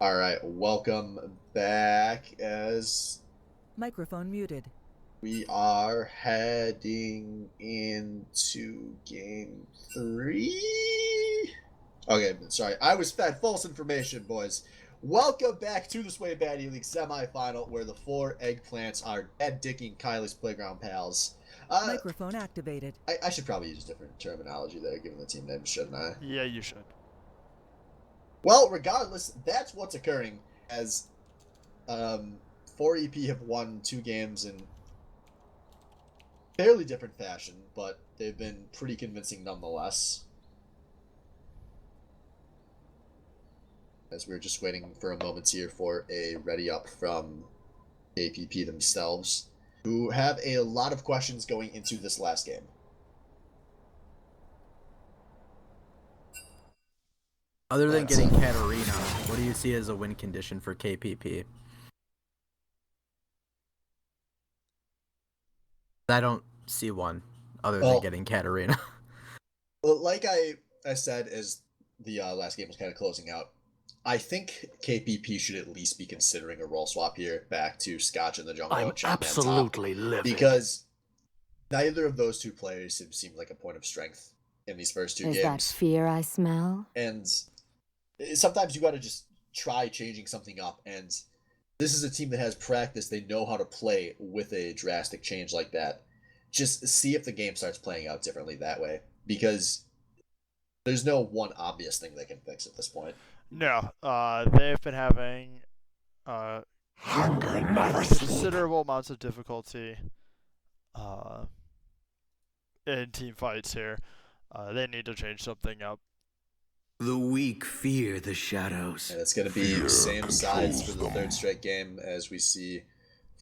All right, welcome back as Microphone muted. we are heading into game three. Okay, sorry, I was fed false information, boys. Welcome back to the Sway Baddie League semifinal, where the four eggplants are dead dicking Kylie's playground pals. Microphone activated. I should probably use different terminology there, given the team names, shouldn't I? Yeah, you should. Well, regardless, that's what's occurring as 4EP have won two games in fairly different fashion, but they've been pretty convincing nonetheless. As we're just waiting for a moment here for a ready up from KPP themselves, who have a lot of questions going into this last game. Other than getting Katarina, what do you see as a win condition for KPP? I don't see one other than getting Katarina. Well, like I said, as the last game was kind of closing out, I think KPP should at least be considering a role swap here back to Scotch in the jungle. I'm absolutely livid. Because neither of those two players have seemed like a point of strength in these first two games. Is that fear I smell? And sometimes you got to just try changing something up. And this is a team that has practice. They know how to play with a drastic change like that. Just see if the game starts playing out differently that way. Because there's no one obvious thing they can fix at this point. No, they've been having considerable amounts of difficulty in team fights here. They need to change something up. The weak fear the shadows. And it's going to be same sides for the third straight game as we see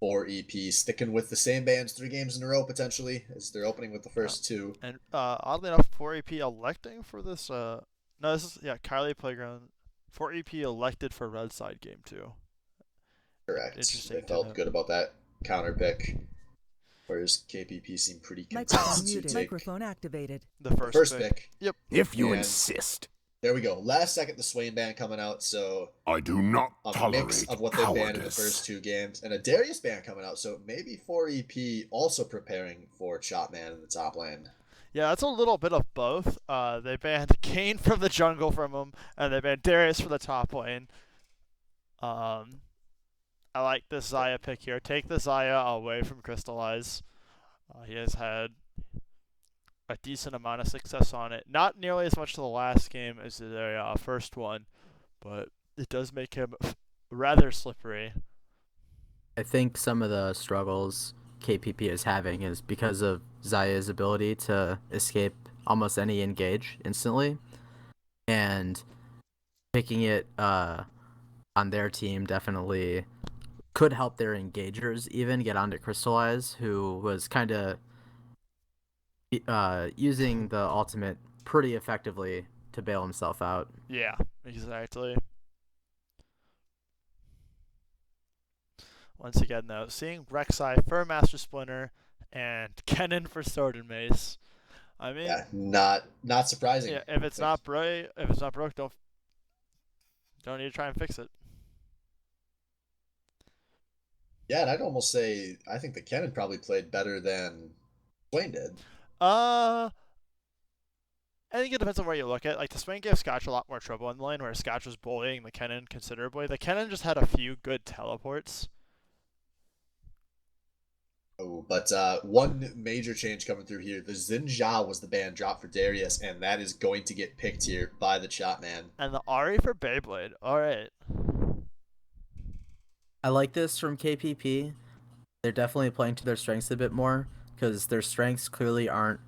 4EP sticking with the same bands 3 games in a row potentially as they're opening with the first two. And oddly enough, 4EP electing for this. No, this is Kylie Playground. 4EP elected for Red Side game 2. Correct. Interesting. They felt good about that counter pick, whereas KPP seemed pretty Microphone content to muted. take Microphone activated. The first pick. Yep. If you And insist. there we go. Last second, the Swain band coming out, so I do not a tolerate mix of what they've banned in the first 2 games, and a Darius band coming out, so maybe 4EP also preparing for Chopman in the top lane. Yeah, that's a little bit of both. They banned Kane from the jungle from him, and they banned Darius for the top lane. I like this Xayah pick here. Take the Xayah away from Crystallize. He has had a decent amount of success on it. Not nearly as much to the last game as the first one, but it does make him rather slippery. I think some of the struggles KPP is having is because of Xayah's ability to escape almost any engage instantly, and picking it on their team definitely could help their engagers even get onto Crystallize, who was kind of using the ultimate pretty effectively to bail himself out. Yeah, exactly. Once again, though, seeing Rek'Sai for Master Splinter and Kennen for Sword and Mace. I mean, Yeah, not surprising. yeah, if it's not broke, don't need to try and fix it. Yeah, and I'd almost say I think the Kennen probably played better than Swain did. I think it depends on where you look at. Like, the Swain gave Scotch a lot more trouble in the lane, where Scotch was bullying the Kennen considerably. The Kennen just had a few good teleports. Oh, but one major change coming through here. The Xinjia was the ban drop for Darius, and that is going to get picked here by the Chopman. And the Ahri for Beyblade. Alright. I like this from KPP. They're definitely playing to their strengths a bit more, because their strengths clearly aren't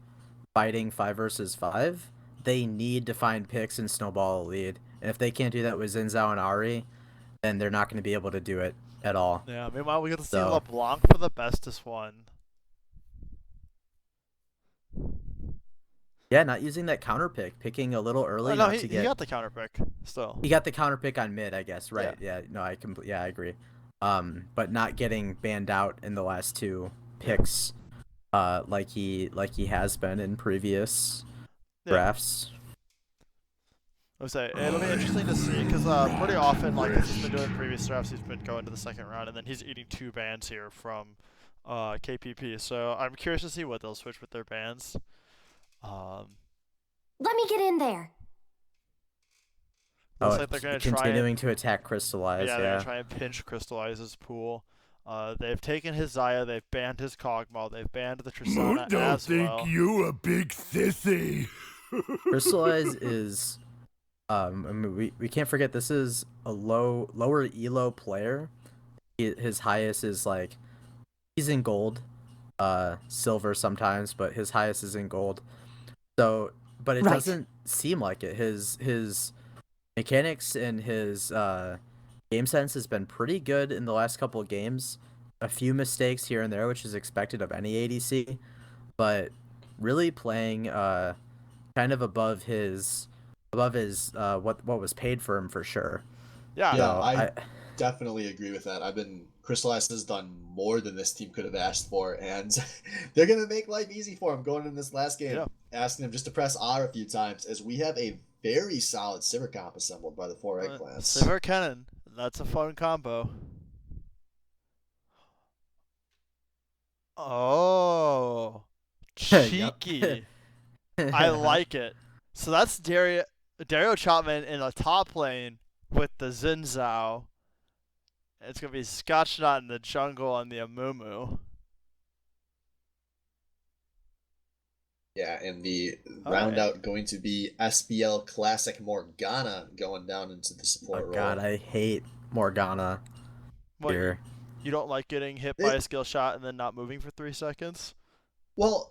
fighting 5 versus 5. They need to find picks and snowball a lead. And if they can't do that with Xin Zhao and Ahri, then they're not going to be able to do it at all. Yeah, meanwhile, we get to see So- LeBlanc for the bestest one. Yeah, not using that counter pick, picking a little early. Oh, no, not he to get... got the counter pick still. He got the counter pick on mid, I guess, right? Yeah, no, I agree. But not getting banned out in the last 2 picks, like he has been in previous drafts. I would say it'll be interesting to see because pretty often, like as he's been doing in previous drafts, he's been going to the second round, and then he's eating 2 bans here from KPP. So I'm curious to see what they'll switch with their bans. Let me get in there. Looks like they're gonna try and continuing to attack Crystallize. they're gonna try and pinch Crystallize's pool. They've taken his Xayah, they've banned his Kog'Maw, they've banned the Tristana as well. you a big sissy. Crystallize is, I mean, we can't forget this is a lower elo player. His highest is like, he's in gold, silver sometimes, but his highest is in gold. So, but it Right. doesn't seem like it. His mechanics and his game sense has been pretty good in the last couple of games. A few mistakes here and there, which is expected of any ADC, but really playing kind of above his what was paid for him for sure. Yeah, Yeah, So, I definitely agree with that. Crystallized has done more than this team could have asked for, and they're gonna make life easy for him going in this last game, Yeah. asking him just to press R a few times, as we have a very solid Sivir comp assembled by the 4 eggplants. Sivir Kennen, that's a fun combo. Oh, Yup. cheeky. I like it. So that's Dario Chapman in the top lane with the Xin Zhao. It's gonna be Scotchnot in the jungle on the Amumu. Yeah, and the All round right. out going to be SBL Classic Morgana going down into the support Oh role. God, I hate Morgana What, here. you don't like getting hit by a skill shot and then not moving for 3 seconds? Well,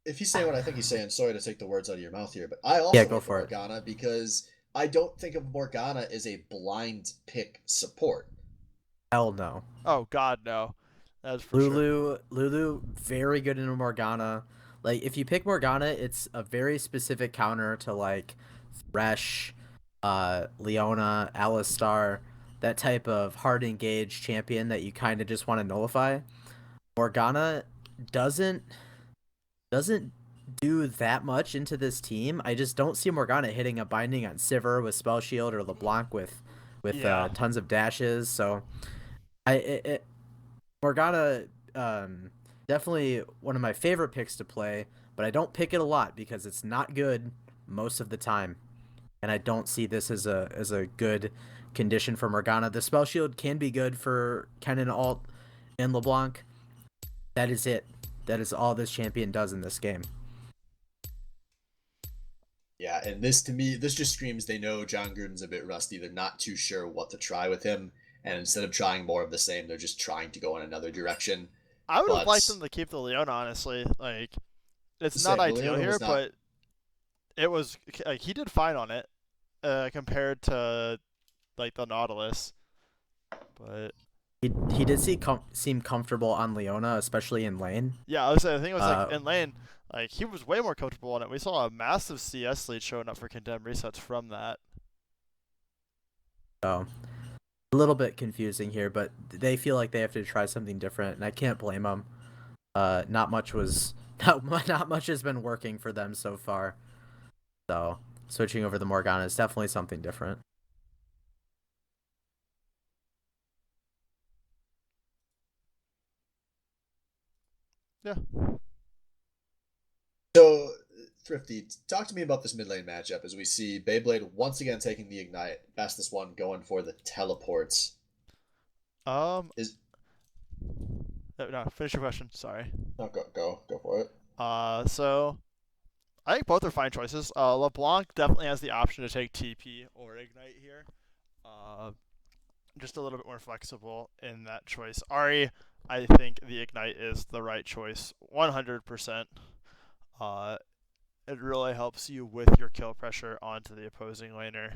if he's saying what I think he's saying, sorry to take the words out of your mouth here, but I also go like for it. Morgana because I don't think of Morgana as a blind pick support. Hell no. Oh God, no. That's for sure. Lulu, very good in Morgana. Like, if you pick Morgana, it's a very specific counter to like Thresh, Leona, Alistar, that type of hard engaged champion that you kind of just want to nullify. Morgana doesn't do that much into this team. I just don't see Morgana hitting a binding on Sivir with Spell Shield or LeBlanc with Yeah. tons of dashes. So Morgana, definitely one of my favorite picks to play, but I don't pick it a lot because it's not good most of the time, and I don't see this as a good condition for Morgana. The Spell Shield can be good for Kennen Alt and LeBlanc. That is it. That is all this champion does in this game. Yeah, and this to me, this just screams they know John Gruden's a bit rusty. They're not too sure what to try with him, and instead of trying more of the same, they're just trying to go in another direction. I would have But- liked them to keep the Leona, honestly. Like, it's Same, not the ideal Leona here, was not- but it was like he did fine on it compared to like the Nautilus. But He did seem comfortable on Leona, especially in lane. yeah, I was saying, I think it was like Uh, in lane, like he was way more comfortable on it. We saw a massive CS lead showing up for condemned resets from that. So a little bit confusing here, but they feel like they have to try something different, and I can't blame them. Not much has been working for them so far. So switching over to Morgana is definitely something different. Yeah. So, Thrifty, talk to me about this mid lane matchup as we see Beyblade once again taking the Ignite, fastest one going for the teleports. No, finish your question. Sorry. Oh, go for it. So I think both are fine choices. LeBlanc definitely has the option to take TP or Ignite here. Just a little bit more flexible in that choice. Ari, I think the Ignite is the right choice, 100%. It really helps you with your kill pressure onto the opposing laner.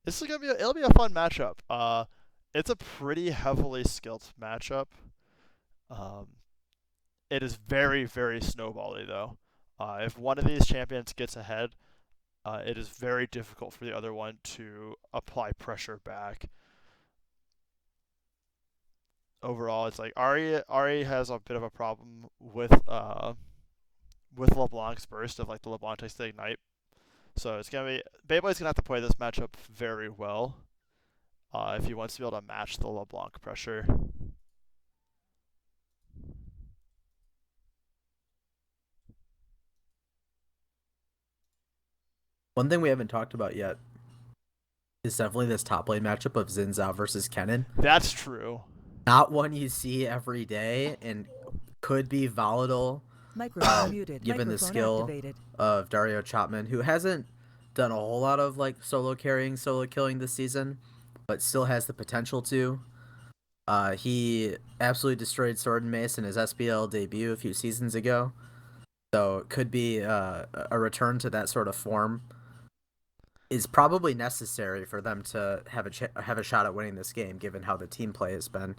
This is it'll be a fun matchup. It's a pretty heavily skilled matchup. It is very, very snowbally though. If one of these champions gets ahead, it is very difficult for the other one to apply pressure back. Overall, it's like Ari has a bit of a problem with with LeBlanc's burst of like the LeBlanc takes the ignite. So it's gonna be Beyblade's gonna have to play this matchup very well if he wants to be able to match the LeBlanc pressure. One thing we haven't talked about yet is definitely this top lane matchup of Xin Zhao versus Kennen. That's true. Not one you see every day and could be volatile Microphone muted. given the Microphone skill activated. of Dario Chapman, who hasn't done a whole lot of like solo carrying, solo killing this season, but still has the potential to. He absolutely destroyed Sword and Mace in his SBL debut a few seasons ago, so it could be a return to that sort of form is probably necessary for them to have a shot at winning this game, given how the team play has been.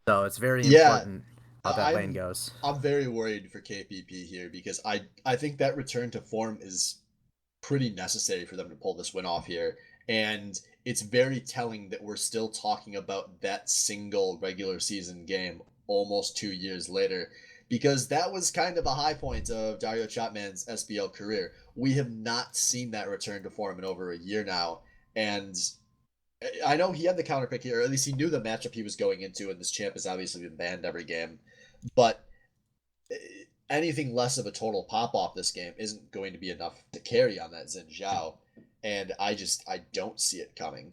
So it's very important how that lane goes. I'm very worried for KPP here because I think that return to form is pretty necessary for them to pull this win off here. And it's very telling that we're still talking about that single regular season game almost 2 years later, because that was kind of a high point of Dario Chapman's SBL career. We have not seen that return to form in over a year now. And I know he had the counter pick here, or at least he knew the matchup he was going into, and this champ has obviously been banned every game. But anything less of a total pop off this game isn't going to be enough to carry on that Xin Zhao, and I don't see it coming.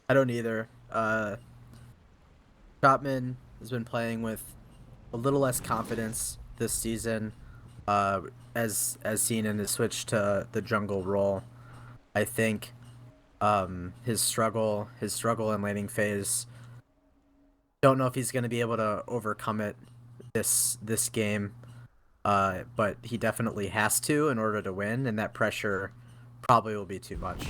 I don't either. Chapman has been playing with a little less confidence this season, as seen in his switch to the jungle role. I think his struggle in laning phase. Don't know if he's going to be able to overcome it this game, but he definitely has to in order to win, and that pressure probably will be too much.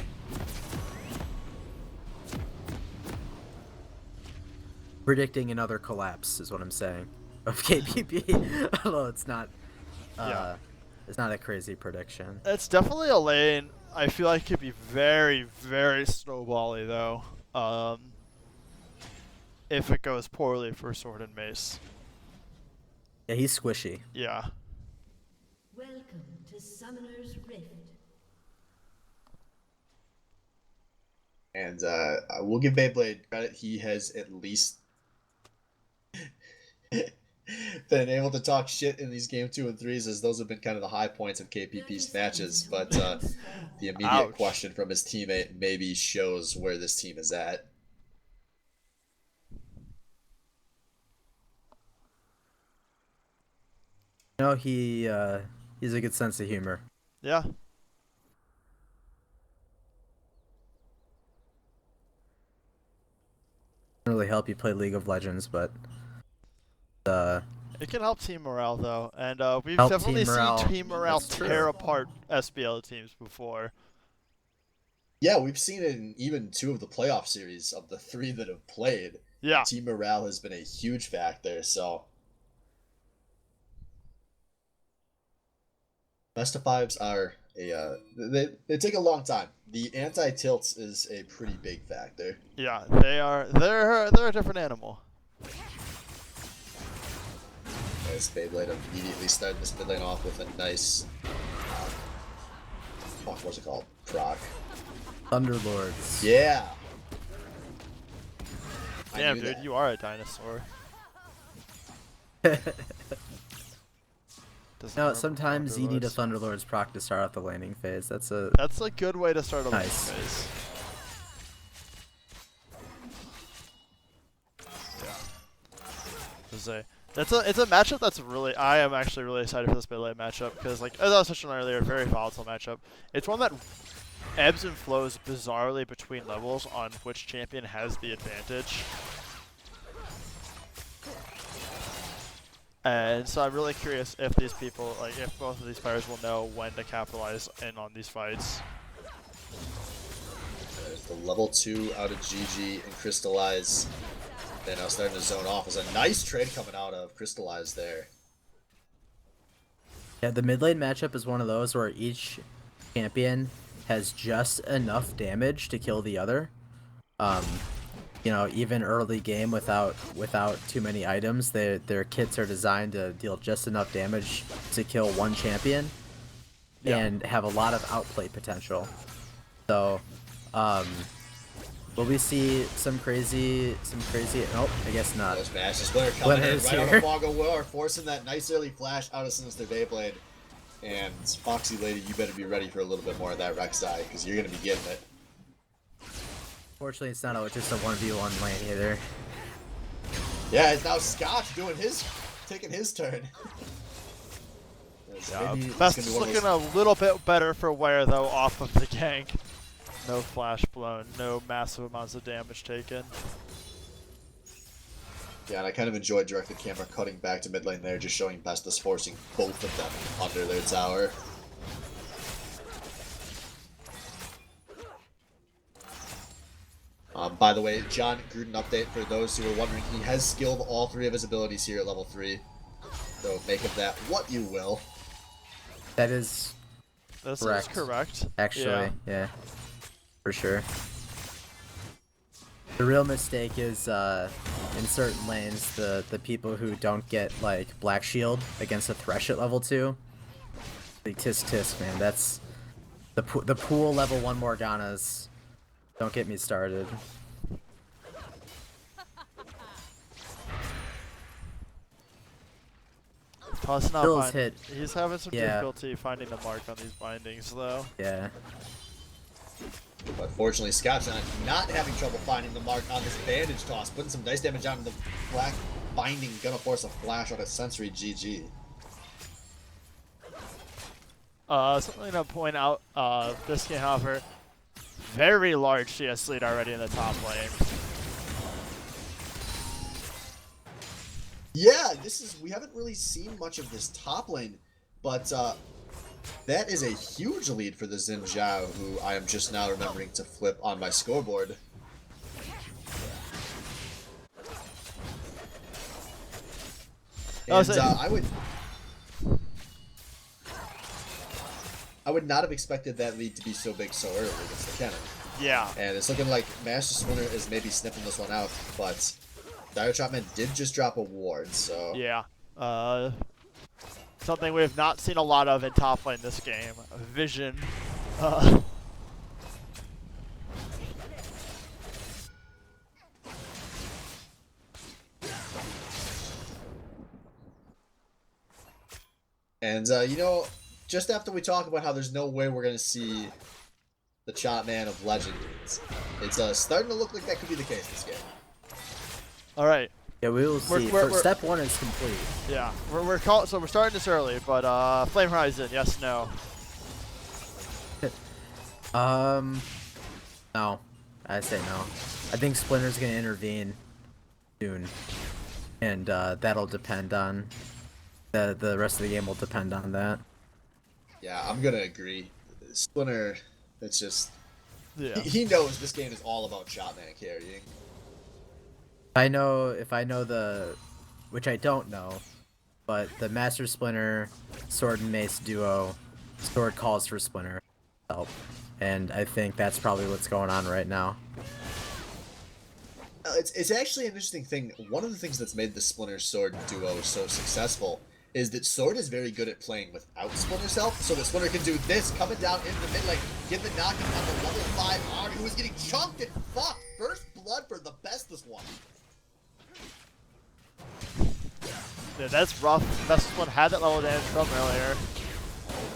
Predicting another collapse is what I'm saying of KPP, although it's not. It's not a crazy prediction. It's definitely a lane I feel like could be very, very snowbally though. If it goes poorly for Sword and Mace. Yeah, he's squishy. Yeah. Welcome to Summoner's Rift. And I will give Beyblade credit. He has at least been able to talk shit in these game 2 and 3s, as those have been kind of the high points of KPP's matches. But the immediate question from his teammate maybe shows where this team is at. No, he's a good sense of humor. Yeah. Doesn't really help you play League of Legends, but it can help team morale though, and we've Help definitely team morale. seen team morale That's true. tear apart SBL teams before. Yeah, we've seen it in even 2 of the playoff series of the 3 that have played. Yeah. Team morale has been a huge factor, so best of 5s are they take a long time. The anti-tilts is a pretty big factor. Yeah, they're a different animal. As Beyblade immediately started this mid lane off with a nice what's it called? Proc. Thunderlords. Yeah. Damn, dude, you are a dinosaur. No, sometimes you need a Thunderlord's proc to start out the laning phase. That's a good way to start a Nice. laning phase. Yeah. It's a matchup that's really I am actually really excited for this mid lane matchup because, like as I was mentioning earlier, a very volatile matchup. It's one that ebbs and flows bizarrely between levels on which champion has the advantage. And so I'm really curious if these people, like if both of these players will know when to capitalize in on these fights. There's the level 2 out of GG and Crystallize. Then now starting to zone off. Is a nice trade coming out of Crystallize there. Yeah, the mid lane matchup is one of those where each champion has just enough damage to kill the other. even early game without too many items, their kits are designed to deal just enough damage to kill one champion and have a lot of outplay potential. So, will we see some crazy? Oh, I guess not. Those Master Splinter coming in Splinter's right on here. the Fog of War, forcing that nice early flash out of Sinister Beyblade. And Foxy Lady, you better be ready for a little bit more of that Rek'Sai, because you're going to be getting it. Fortunately, it's not just a 1v1 lane either. Yeah, it's now Scotch taking his turn. Yeah, Maybe it's Best gonna is be one of looking those- a little bit better for Wear, though, off of the gank. No flash blown, no massive amounts of damage taken. Yeah, and I kind of enjoyed directed camera cutting back to mid lane there, just showing Bestus forcing both of them under their tower. By the way, John Gruden update for those who are wondering, he has skilled all 3 of his abilities here at level 3. So make of that what you will. That is This correct. is correct. Actually, yeah, for sure. The real mistake is in certain lanes, the people who don't get like Black Shield against a Thresh at level 2. The tisk, man. That's the pool level 1 Morganas. Don't get me started. Toss not Bill's bind- hit. He's having some Yeah. difficulty finding the mark on these bindings, though. Yeah. But fortunately, Scott's not having trouble finding the mark on this bandage toss, putting some dice damage on the black binding, gonna force a flash out of Sensory GG. Something to point out, this game, however, very large CS lead already in the top lane. Yeah, we haven't really seen much of this top lane, but that is a huge lead for the Xin Zhao, who I am just now remembering to flip on my scoreboard. And I would not have expected that lead to be so big so early against the Kennen. Yeah. And it's looking like Master Splinter is maybe sniffing this one out, but Dire Chopman did just drop a ward, so... Yeah. Something we have not seen a lot of in top lane this game. Vision. And, just after we talk about how there's no way we're going to see the Chopman of Legends, it's starting to look like that could be the case this game. All right. Yeah, we will see. Step 1 is complete. Yeah, we're starting this early, but Flame Horizon, yes, no. No. I say no. I think Splinter's gonna intervene soon, and that'll depend on the rest of the game. Will depend on that. Yeah, I'm gonna agree. Splinter, it's just Yeah. he knows this game is all about Chopman carrying. If I know which I don't know, but the Master Splinter Sword and Mace duo, Sword calls for Splinter help, and I think that's probably what's going on right now. It's actually an interesting thing. One of the things that's made the Splinter Sword duo so successful is that Sword is very good at playing without Splinter's help, so that Splinter can do this, coming down into the mid lane, get the knocking on the level 5 Arg, who is getting chunked and fucked. First blood for the bestest one. Yeah, that's rough. Best one had that level damage from earlier.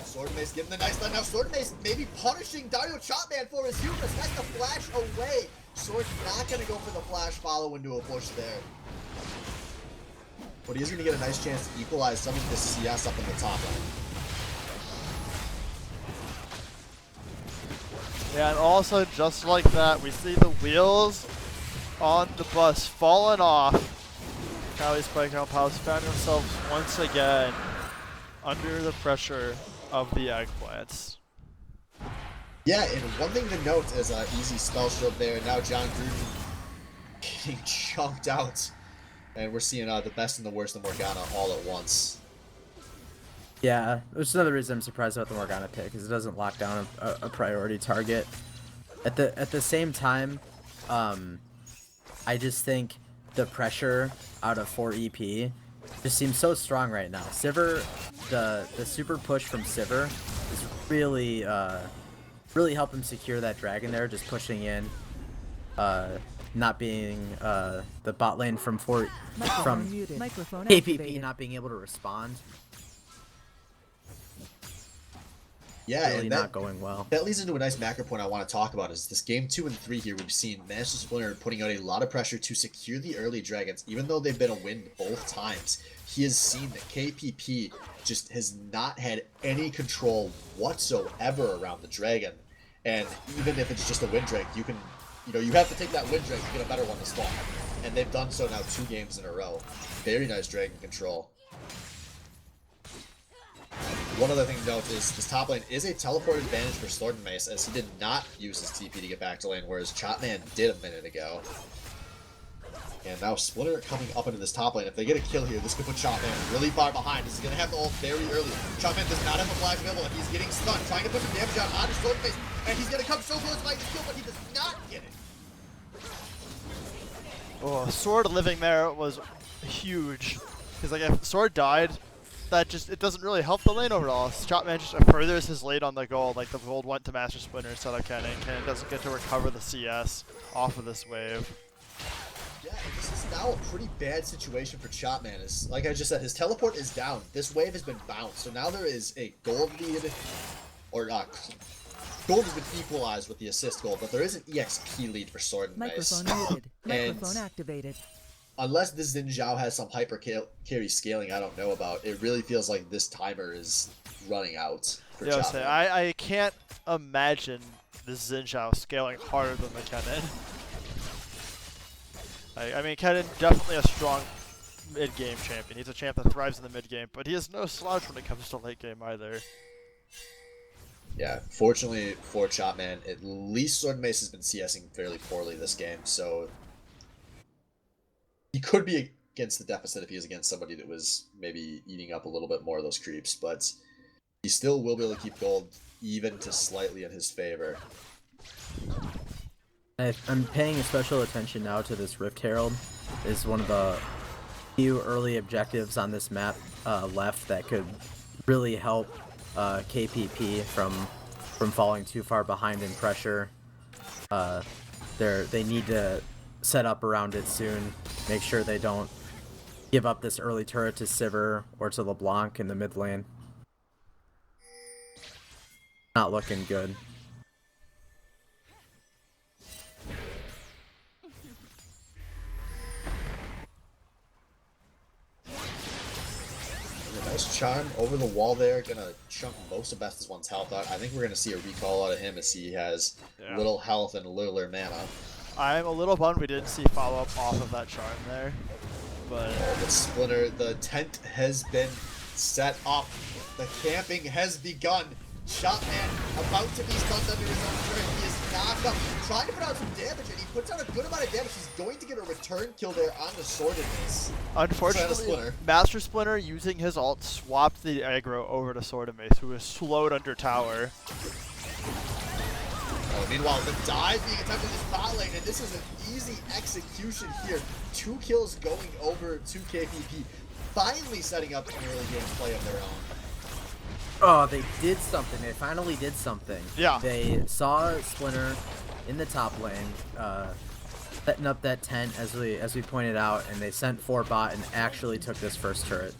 Sword Mace giving the nice stun. Now Sword Mace maybe punishing Dario Chopman for his hubris. Has to flash away. Sword's not going to go for the flash follow into a bush there. But he's going to get a nice chance to equalize some of this CS up in the top lane. Yeah, and also just like that, we see the wheels on the bus falling off. Kylie's playground palace found himself once again under the pressure of the eggplants. Yeah, and one thing to note is easy spell shield there. Now John Gruden getting chunked out. And we're seeing the best and the worst of Morgana all at once. Yeah, which is another reason I'm surprised about the Morgana pick, because it doesn't lock down a priority target. At the same time, I just think the pressure out of 4 EP just seems so strong right now. Sivir, the super push from Sivir is really really help him secure that dragon there, just pushing in, not being the bot lane from Microphone muted. Microphone KPP activated. not being able to respond. Yeah, Really and not going well. that leads into a nice macro point I want to talk about is this game 2 and 3 here. We've seen Master Splinter putting out a lot of pressure to secure the early dragons, even though they've been a win both times. He has seen that KPP just has not had any control whatsoever around the dragon, and even if it's just a win drag, you have to take that win drag to get a better one to spawn, and they've done so now 2 games in a row. Very nice dragon control. One other thing to note is this top lane is a teleport advantage for Sword and Mace, as he did not use his TP to get back to lane, whereas Chopman did a minute ago. And now Splinter coming up into this top lane. If they get a kill here, this could put Chopman really far behind. This is going to have the ult very early. Chopman does not have a flash available, and he's getting stunned, trying to put some damage out onto Sword and Mace, and he's going to come so close to fight the kill, but he does not get it. Oh, Sword living there was huge. Because like if Sword died, it doesn't really help the lane overall. Chopman just furthers his lead on the gold. Like the gold went to Master Splinter instead of Kennen. Kennen doesn't get to recover the CS off of this wave. Yeah, this is now a pretty bad situation for Chopman. Is like I just said, his teleport is down. This wave has been bounced, so now there is a gold lead, or gold has been equalized with the assist gold, but there is an EXP lead for Sword and Mace. Microphone muted. And Microphone activated. unless this Xin Zhao has some hyper carry scaling I don't know about, it really feels like this timer is running out for Yeah, Chopman. I can't imagine this Xin Zhao scaling harder than the Kennen. I mean, Kennen definitely a strong mid-game champion. He's a champ that thrives in the mid-game, but he has no slouch when it comes to late game either. Yeah, fortunately for Chopman, at least Sword and Mace has been CSing fairly poorly this game, so he could be against the deficit if he is against somebody that was maybe eating up a little bit more of those creeps, but he still will be able to keep gold even to slightly in his favor. I'm paying special attention now to this Rift Herald. Is one of the few early objectives on this map left that could really help KPP from falling too far behind in pressure. They need to set up around it soon. Make sure they don't give up this early turret to Sivir or to LeBlanc in the mid lane. Not looking good. Nice charm over the wall there, gonna chunk most of Best's one's health out. I think we're gonna see a recall out of him as he has little health and littler mana. I'm a little bummed we didn't see follow-up off of that charm there, but The Splinter, the tent has been set up. The camping has begun. Chopman about to be stunned under his own turret. He is knocked up, trying to put out some damage, and he puts out a good amount of damage. He's going to get a return kill there on the Sword and Mace. unfortunately, Master Splinter using his ult swapped the aggro over to Sword and Mace, who was slowed under tower. Meanwhile, the dive being attempted in this bot lane, and this is an easy execution here. 2 kills going over to KPP, finally setting up an early game play of their own. Oh, they did something. They finally did something. Yeah. They saw Splinter in the top lane, setting up that tent as we pointed out, and they sent 4 bot and actually took this first turret.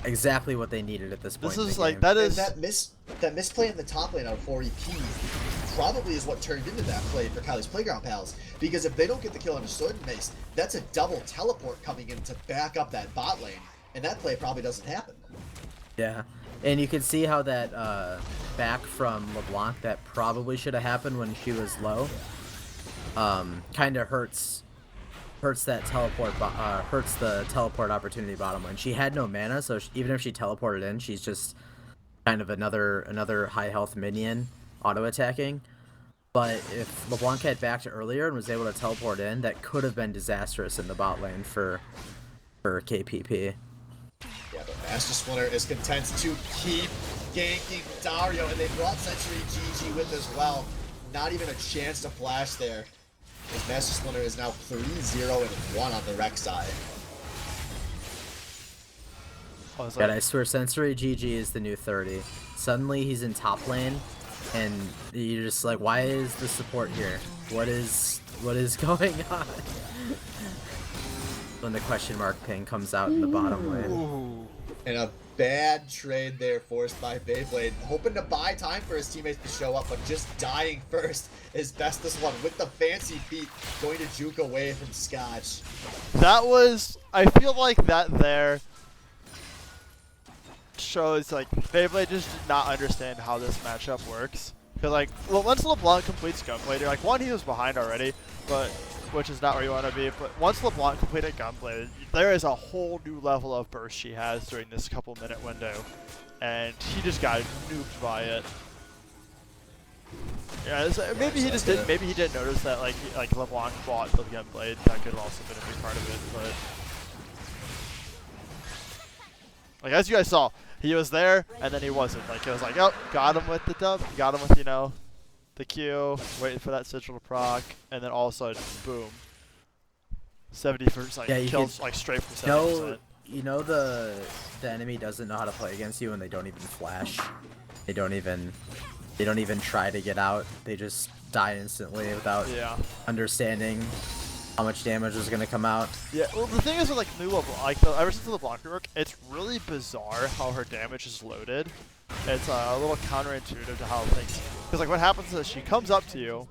Exactly what they needed at this point. This is in the like game. that And is that misplay in the top lane out of 4 EP probably is what turned into that play for Kylie's Playground Pals, because if they don't get the kill on a Sword and Mace, that's a double teleport coming in to back up that bot lane, and that play probably doesn't happen. Yeah, and you can see how that back from LeBlanc that probably should have happened when she was low. Kind of hurts that teleport. Hurts the teleport opportunity bottom lane. She had no mana, so even if she teleported in, she's just kind of another high health minion auto attacking. But if LeBlanc had backed earlier and was able to teleport in, that could have been disastrous in the bot lane for KPP. Yeah, but Master Splinter is content to keep ganking Dario, and they brought Century GG with as well. Not even a chance to flash there. His Master Splinter is now 3-0-1 on the Rek'Sai. God, I swear, Sensory GG is the new 30. Suddenly he's in top lane, and you're just like, why is the support here? What is going on? When the question mark ping comes out in the bottom lane. And a bad trade there forced by Beyblade, hoping to buy time for his teammates to show up, but just dying first is Bestest One with the fancy feet going to juke away from Scotch. That was, I feel like that there shows like Beyblade just did not understand how this matchup works. Because like, well, once LeBlanc completes Gunblade, you're like, one, he was behind already, but which is not where you want to be. But once LeBlanc completed Gunblade, there is a whole new level of burst she has during this couple-minute window, and he just got nuked by it. Yeah, maybe he just didn't. Maybe he didn't notice that like LeBlanc bought the Gunblade. That could have also been a big part of it, but. Like, as you guys saw, he was there, and then he wasn't. Like, it was like, oh, got him with the dub, got him with, you know, the Q, waiting for that sigil to proc, and then all of a sudden, boom. 70%, like, Yeah, kills, like, straight from 70%. You know the enemy doesn't know how to play against you, and they don't even flash. They don't even try to get out. They just die instantly without understanding how much damage is gonna come out. Yeah, well, the thing is with like new LeBlanc, like ever since the LeBlanc rework, it's really bizarre how her damage is loaded. It's a little counterintuitive to how things. Because like what happens is she comes up to you,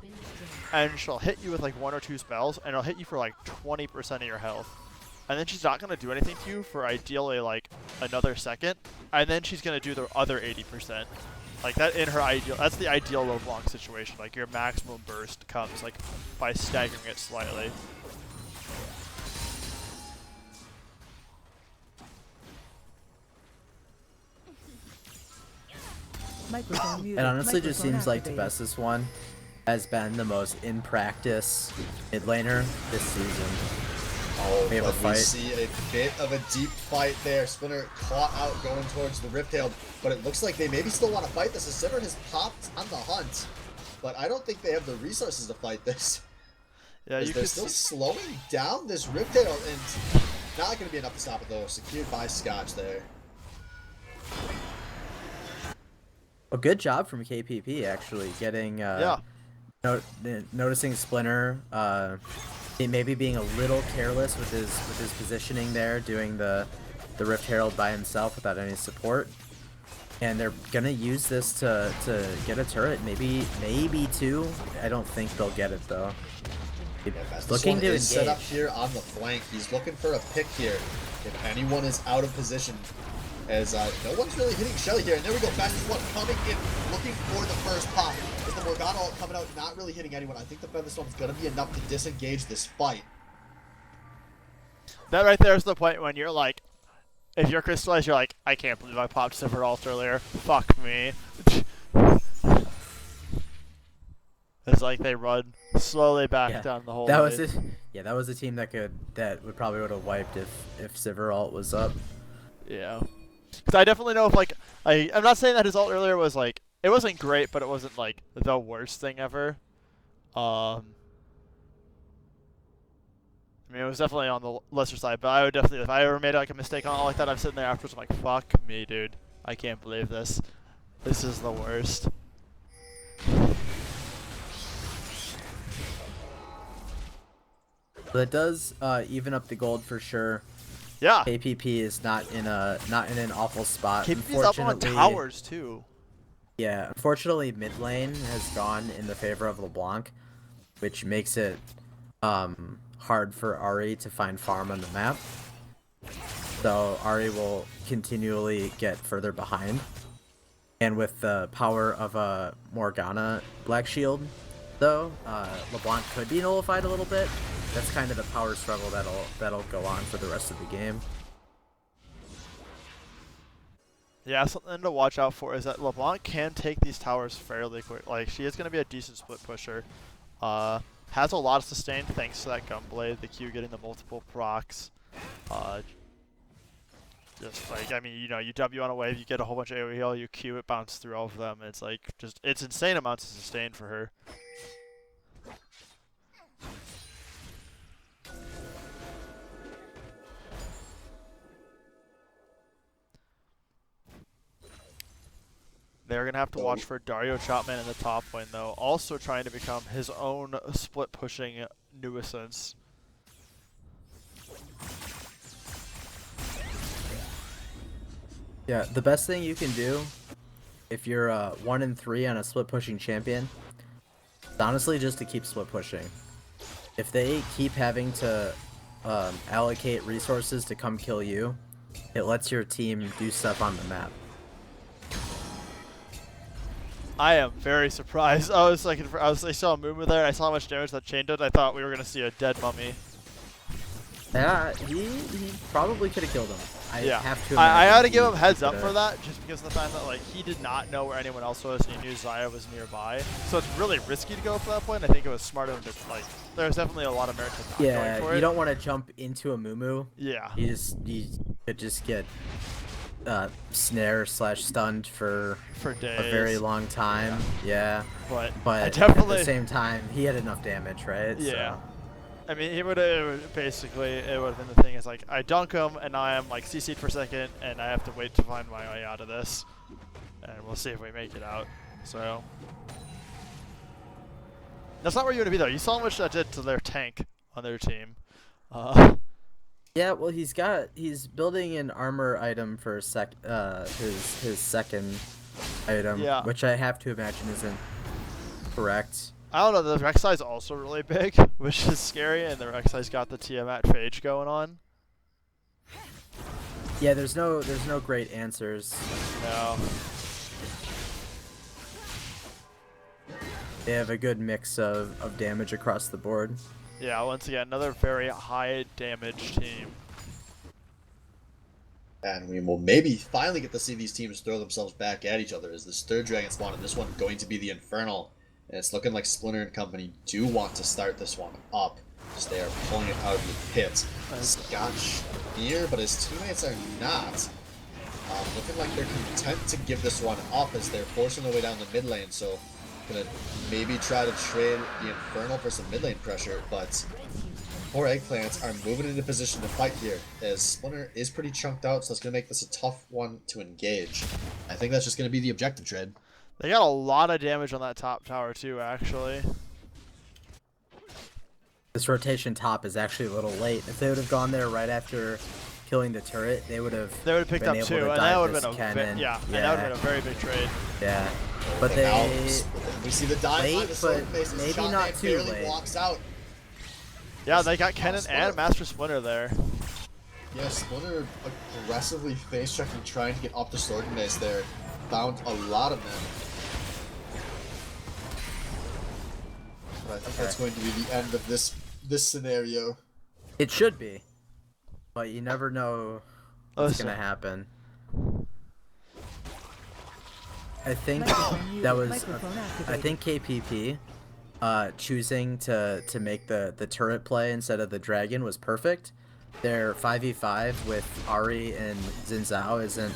and she'll hit you with like 1 or 2 spells, and it'll hit you for like 20% of your health, and then she's not gonna do anything to you for ideally like another second, and then she's gonna do the other 80%. Like that in her ideal, that's the ideal LeBlanc situation. Like your maximum burst comes like by staggering it slightly. Microphone muted. It honestly just Microphone seems like the activated. bestest one has been the most in practice mid laner this season. Oh, We have a but we fight. see a bit of a deep fight there. Splinter caught out going towards the Rift-Tailed, but it looks like they maybe still want to fight this. The Sivir has popped on the hunt, but I don't think they have the resources to fight this. Yeah, you they're can still see. slowing down this Rift-Tailed, and not going to be enough to stop it though. Secured by Scotch there. A good job from KPP actually getting noticing Splinter maybe being a little careless with his positioning there, doing the Rift Herald by himself without any support. And they're gonna use this to get a turret, maybe 2. I don't think they'll get it though. Looking to is set up engage. here on the flank. He's looking for a pick here. If anyone is out of position, as no one's really hitting Shelly here. And there we go, Fastest One coming in, looking for the first pop. With the Morgana ult coming out, not really hitting anyone. I think the Feather Storm is going to be enough to disengage this fight. That right there is the point when you're like, if you're Crystallized, you're like, I can't believe I popped Sivir ult earlier. Fuck me. It's like they run slowly back down the whole That way. was it. Yeah, that was a team that would probably would have wiped if Sivir ult was up. Yeah. Because I definitely know if, like, I'm not saying that his ult earlier was, like, it wasn't great, but it wasn't, like, the worst thing ever. I mean, it was definitely on the lesser side, but I would definitely, if I ever made, like, a mistake on ult like that, I'm sitting there afterwards, I'm like, fuck me, dude. I can't believe this. This is the worst. But it does even up the gold for sure. Yeah. KPP is not in an awful spot. KPP's up on towers, too. Yeah, unfortunately, mid lane has gone in the favor of LeBlanc, which makes it hard for Ahri to find farm on the map. So Ahri will continually get further behind. And with the power of a Morgana Black Shield, though, LeBlanc could be nullified a little bit. That's kind of the power struggle that'll go on for the rest of the game. Yeah, something to watch out for is that LeBlanc can take these towers fairly quick. Like, she is going to be a decent split pusher. Has a lot of sustain thanks to that Gunblade, the Q getting the multiple procs. Just like, I mean, you know, you W on a wave, you get a whole bunch of AoE heal, you Q, it bounces through all of them. It's like, just, it's insane amounts of sustain for her. They're going to have to watch for Dario Chapman in the top lane, though, also trying to become his own split-pushing nuisance. Yeah, the best thing you can do if you're 1-3 on a split pushing champion, is honestly just to keep split pushing. If they keep having to allocate resources to come kill you, it lets your team do stuff on the map. I am very surprised. I saw a movement there. I saw how much damage that chain did. I thought we were going to see a dead mummy. Yeah, he probably could have killed him. I have to. I imagine had to give he him heads up coulda- for that, just because of the fact that like he did not know where anyone else was, and he knew Xayah was nearby. So it's really risky to go for that point. I think it was smart of him to like. There's definitely a lot of merit to not going for it. You don't want to jump into a Mumu. Yeah. You could just get snare/stunned for days. a very long time. Yeah. But But I definitely. at the same time, he had enough damage, right? Yeah. So. I mean, it would have been the thing is like I dunk him and I am like CC'd for a second and I have to wait to find my way out of this, and we'll see if we make it out. So that's not where you want to be though. You saw how much that did to their tank on their team. Yeah, well, he's building an armor item for his second item, Yeah. which I have to imagine isn't correct. I don't know. The Rek'Sai's also really big, which is scary, and the Rek'Sai's got the Tiamat Phage going on. Yeah, there's no great answers. No. They have a good mix of damage across the board. Yeah, once again, another very high damage team. And we will maybe finally get to see these teams throw themselves back at each other as this third Dragon spawn, and this one going to be the Infernal. And it's looking like Splinter and company do want to start this one up, as they are pulling it out of the pit. Scotch near, but his teammates are not. Looking like they're content to give this one up as they're forcing their way down the mid lane, so gonna maybe try to trade the Infernal for some mid lane pressure, but poor Eggplants are moving into position to fight here, as Splinter is pretty chunked out, so it's gonna make this a tough one to engage. I think that's just gonna be the objective trade. They got a lot of damage on that top tower too, actually. This rotation top is actually a little late. If they would have gone there right after killing the turret, they would have picked up two, and that would have been and that would have been a very big trade. Yeah, but Now, they we see the dive late, on the sword but face as maybe Shot not Man too barely late. walks out. Yeah, they got Kennen Splinter. and Master Splinter there. Yeah, Splinter aggressively face checking, trying to get up the sword base there. Found a lot of them. But I think that's going to be the end of this scenario. It should be, but you never know what's gonna happen. I think that was. I think KPP choosing to make the turret play instead of the dragon was perfect. Their 5v5 with Ahri and Xin Zhao isn't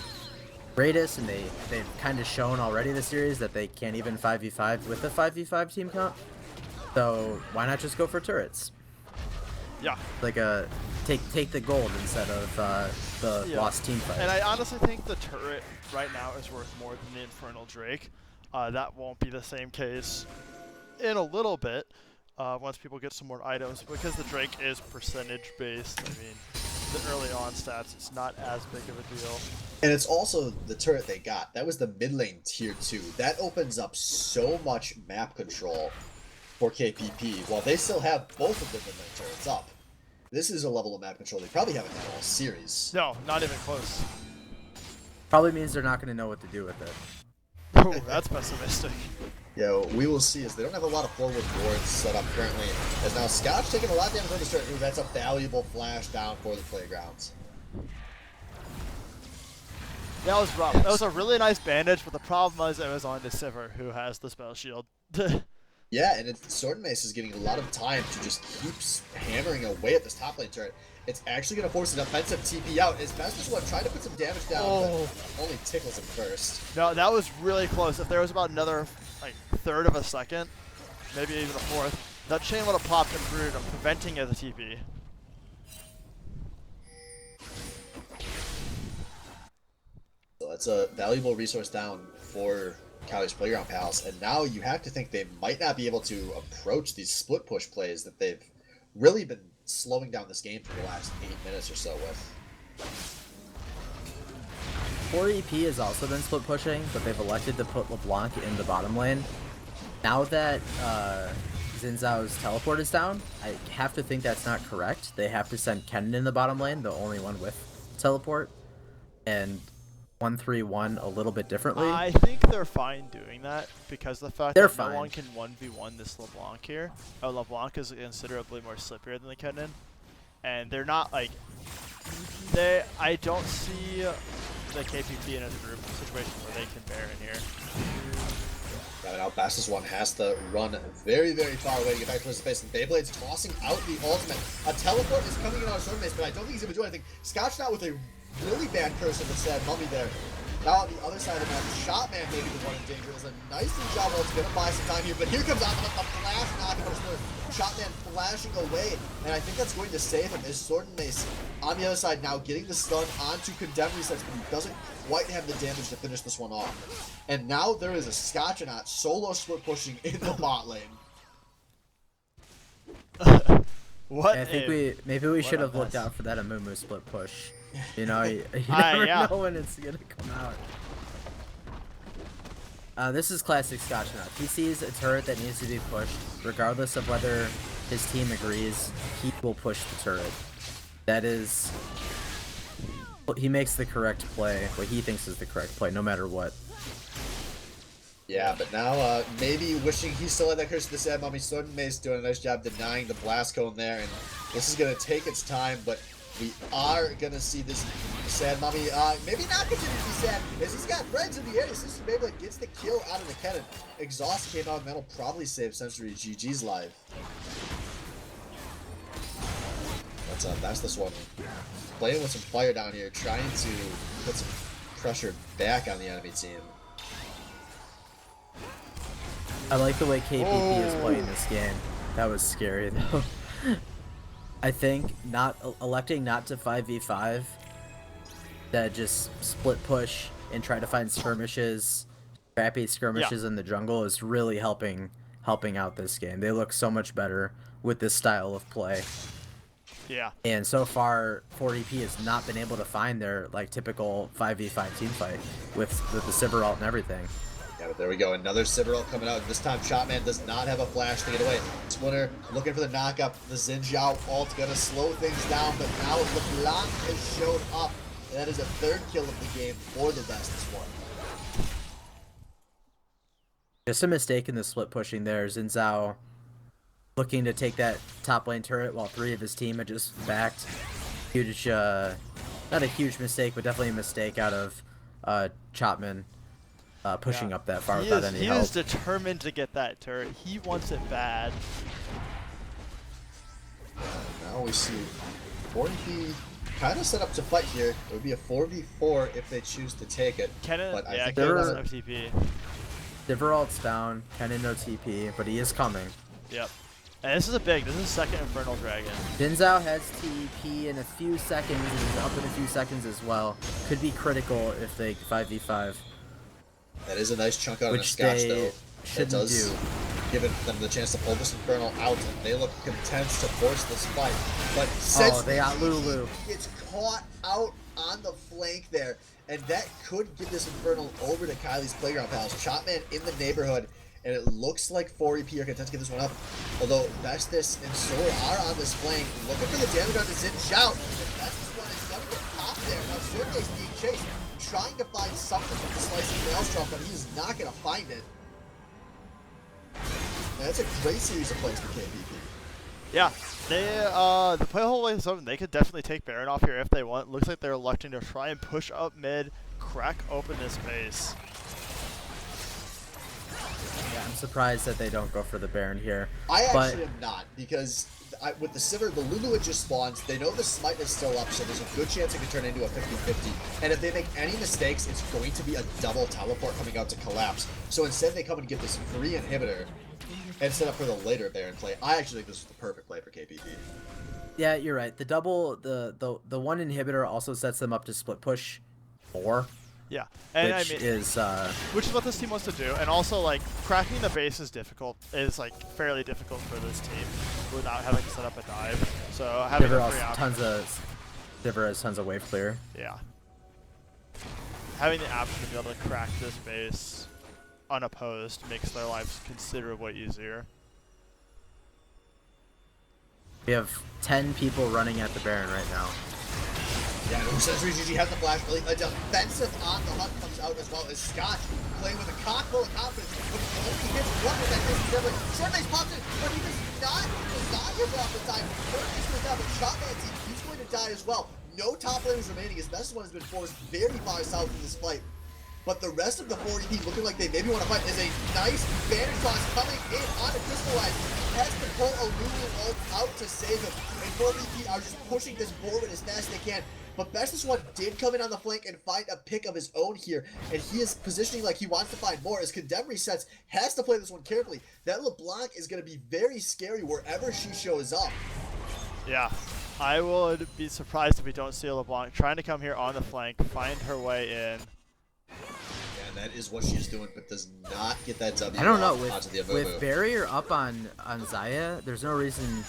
greatest, and they've kind of shown already this series that they can't even 5v5 with a 5v5 team comp. So why not just go for turrets? Yeah. Like take the gold instead of the lost team fight. And I honestly think the turret right now is worth more than the Infernal Drake. That won't be the same case in a little bit once people get some more items, because the Drake is percentage based. I mean, the early on stats, it's not as big of a deal. And it's also the turret they got. That was the mid lane tier 2. That opens up so much map control for KPP, while they still have both of the mid lane turrets up. This is a level of map control they probably haven't had all series. No, not even close. Probably means they're not going to know what to do with it. Oh, that's pessimistic. Yeah, we will see, as they don't have a lot of forward wards set up currently. As now Scotch taking a lot of damage on the turret. Ooh, that's a valuable flash down for the playgrounds. That was rough. That was a really nice bandage, but the problem was it was on to Sivir, who has the spell shield. Yeah, and Sword Mace is getting a lot of time to just keep hammering away at this top lane turret. It's actually going to force an offensive TP out. As Master's One trying to put some damage down, but only tickles him first. No, that was really close. If there was about another like third of a second, maybe even a fourth, that chain would have popped and brewed him, preventing the TP. So That's a valuable resource down for Cali's Playground Pals, and now you have to think they might not be able to approach these split push plays that they've really been slowing down this game for the last 8 minutes or so with. 4EP has also been split pushing, but they've elected to put LeBlanc in the bottom lane. Now that Xin Zhao's teleport is down, I have to think that's not correct. They have to send Kennen in the bottom lane, the only one with teleport, and 1-3-1 a little bit differently. I think they're fine doing that because the fact They're that fine. no one can 1v1 this LeBlanc here. LeBlanc is considerably more slippier than the Kennen, and they're not like I don't see the KPP in a group situation where they can bear in here. Yeah, now Bastis one has to run very, very far away to get back towards the space, and Beyblade's tossing out the ultimate. A teleport is coming in on sword base, but I don't think he's going to do anything. Scotched out with a really bad curse of the sad mummy there. Now on the other side of the map, Shotman may be the one in danger. Does a nice job. It's going to buy some time here, but here comes out a flash knock on Sword. Shotman flashing away, and I think that's going to save him. Is Sword and Mace on the other side now getting the stun onto Condemn resets, but he doesn't quite have the damage to finish this one off. And now there is a Scotchanaut solo split pushing in the bot lane. What? I think maybe we should have looked out for that Amumu split push. You know, you never know when it's gonna come out. This is classic Scotchanaut. He sees a turret that needs to be pushed, regardless of whether his team agrees. He will push the turret. That is, he makes the correct play, what he thinks is the correct play, no matter what. Yeah, but now maybe wishing he still had that curse of the sad mummy. Sword and Mace doing a nice job denying the blast cone there, and this is gonna take its time, but we are gonna see this sad mummy maybe not continue to be sad, as he's got friends in the area. Sister Beyblade gets the kill out of the cannon. Exhaust came out, and that'll probably save Sensory GG's life. That's this one. Playing with some fire down here, trying to put some pressure back on the enemy team. I like the way KPP is playing this game. That was scary though. I think electing not to 5v5, that just split push and try to find skirmishes, crappy skirmishes in the jungle is really helping out this game. They look so much better with this style of play. Yeah. And so far, 4EP has not been able to find their like typical 5v5 team fight with the Sivir ult and everything. Yeah, but there we go. Another Sivir ult coming out. This time, Shotman does not have a flash to get away. Splinter looking for the knockup. The Xin Zhao ult going to slow things down, but now LeBlanc has showed up. And that is a third kill of the game for the Bestest one. Just a mistake in the split pushing there. Xin Zhao looking to take that top lane turret while 3 of his team had just backed. Huge, not a huge mistake, but definitely a mistake out of Chopman. Pushing up that far without any help. He is determined to get that turret. He wants it bad. Now we see 4v kind of set up to fight here. It would be a 4v4 if they choose to take it. Kennen, but I think Kennen doesn't have TP. Sivir ult's down. Kennen no TP, but he is coming. Yep. And this is his second Infernal Dragon. Xin Zhao has TP in a few seconds, and is up in a few seconds as well. Could be critical if they 5v5. That is a nice chunk out of the Which Scotch, they though. shouldn't That does do. give them the chance to pull this Infernal out, and they look content to force this fight. But since they got Lulu. gets caught out on the flank there, and that could get this Infernal over to Kylie's Playground Pals. Chopman in the neighborhood, and it looks like 4EP are content to get this one up. Although Bestis and Soul are on this flank, looking for the damage on the Xin Zhao. And Bestis one is going to get popped there. Now Sergey's being chased, trying to find something from the slicing maelstrom, but he's not going to find it. And that's a great series of plays for KPP. Yeah, the play whole way is open. They could definitely take Baron off here if they want. Looks like they're electing to try and push up mid, crack open this base. Yeah, I'm surprised that they don't go for the Baron here. I actually am not, because with the Sivir, the Lulu had just spawned. They know the Smite is still up, so there's a good chance it could turn into a 50-50. And if they make any mistakes, it's going to be a double teleport coming out to collapse. So instead, they come and get this free inhibitor and set up for the later Baron play. I actually think this is the perfect play for KPP. Yeah, you're right. The double, the one inhibitor also sets them up to split push more. Yeah, and which I mean, is which is what this team wants to do, and also like cracking the base is difficult. Is like fairly difficult for this team without having to set up a dive. So having Diver a has free option, tons of wave clear. yeah, having the option to be able to crack this base unopposed makes their lives considerably easier. We have 10 people running at the Baron right now. Yeah, Sentry GG has the flash. Really, a defensive on the hunt comes out as well as Scotch playing with a cock full of confidence. But he only hits one with that distance level. Short base pops in, but he does not desire off the time. Short base goes down, but Shot Man team, he's going to die as well. No top laners remaining. His best one has been forced very far south in this fight. But the rest of the 4EP looking like they maybe want to fight is a nice bandage toss coming in on a crystallize. Has to pull a Lulu ult out to save him. And 4EP are just pushing this forward as fast as they can. But Bestest One did come in on the flank and find a pick of his own here. And he is positioning like he wants to find more. As Condemn resets, has to play this one carefully. That LeBlanc is going to be very scary wherever she shows up. Yeah, I would be surprised if we don't see a LeBlanc trying to come here on the flank, find her way in. Yeah, and that is what she's doing, but does not get that W. I don't know, onto the with Amumu. barrier up on Xayah, there's no reason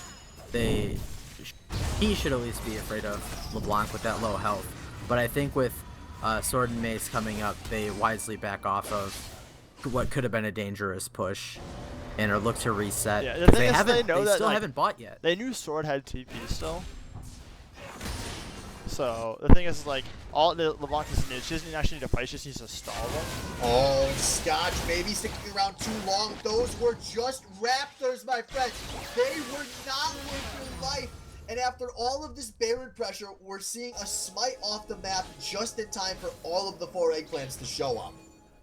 he should at least be afraid of LeBlanc with that low health. But I think with Sword and Mace coming up, they wisely back off of what could have been a dangerous push and or look to reset. Yeah, the 'Cause thing is they they know that, still like, haven't bought yet. They knew Sword had TP still. So the thing is, like, all the LeBlanc doesn't need, she doesn't actually need to fight, she just needs to stall them. Oh, Scotch maybe sticking around too long. Those were just Raptors, my friends. They were not worth your life. And after all of this Baron pressure, we're seeing a smite off the map just in time for all of the 4 eggplants to show up.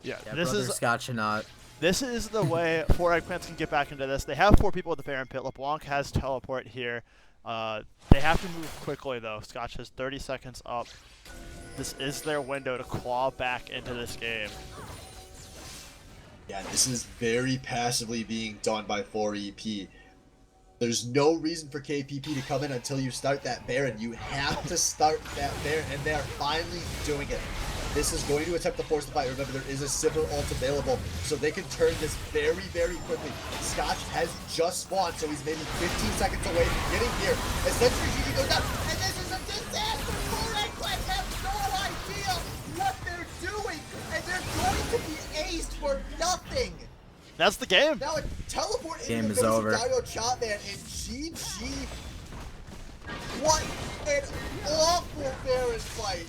Yeah, Yeah, this brother is Scotch and not. this is the way 4 eggplants can get back into this. They have 4 people at the Baron pit. LeBlanc has teleport here. They have to move quickly though. Scotch has 30 seconds up. This is their window to claw back into this game. Yeah, this is very passively being done by 4EP. There's no reason for KPP to come in until you start that Baron. You have to start that Baron, and they are finally doing it. This is going to attempt to force the fight. Remember, there is a Sivir ult available, so they can turn this very, very quickly. Scotch has just spawned, so he's maybe 15 seconds away from getting here. As Sentry GG goes down, and this is a disaster! 4 eggplants have no idea what they're doing, and they're going to be aced for nothing! That's the game. Now a teleport into Game the is face over. of Dario Chapman and GG. What an awful Baron fight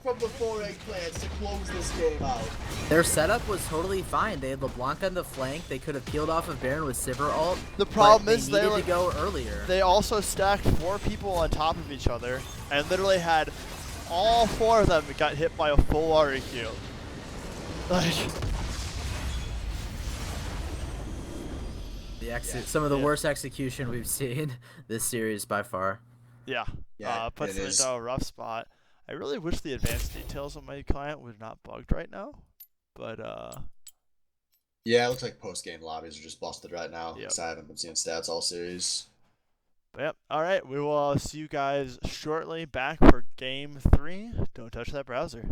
from the 4 eggplants to close this game out. Their setup was totally fine. They had LeBlanc on the flank. They could have peeled off of Baron with Sivir ult. The problem but is they they needed were- to go earlier. They also stacked 4 people on top of each other and literally had all 4 of them got hit by a full REQ. Like, Some of the Yeah. worst execution we've seen this series by far. yeah, Yeah, puts it them is. into a rough spot. I really wish the advanced details on my client were not bugged right now, but Yeah, it looks like post-game lobbies are just busted right now, Yep. because I haven't been seeing stats all series. yep. All right, we will see you guys shortly back for game 3. Don't touch that browser.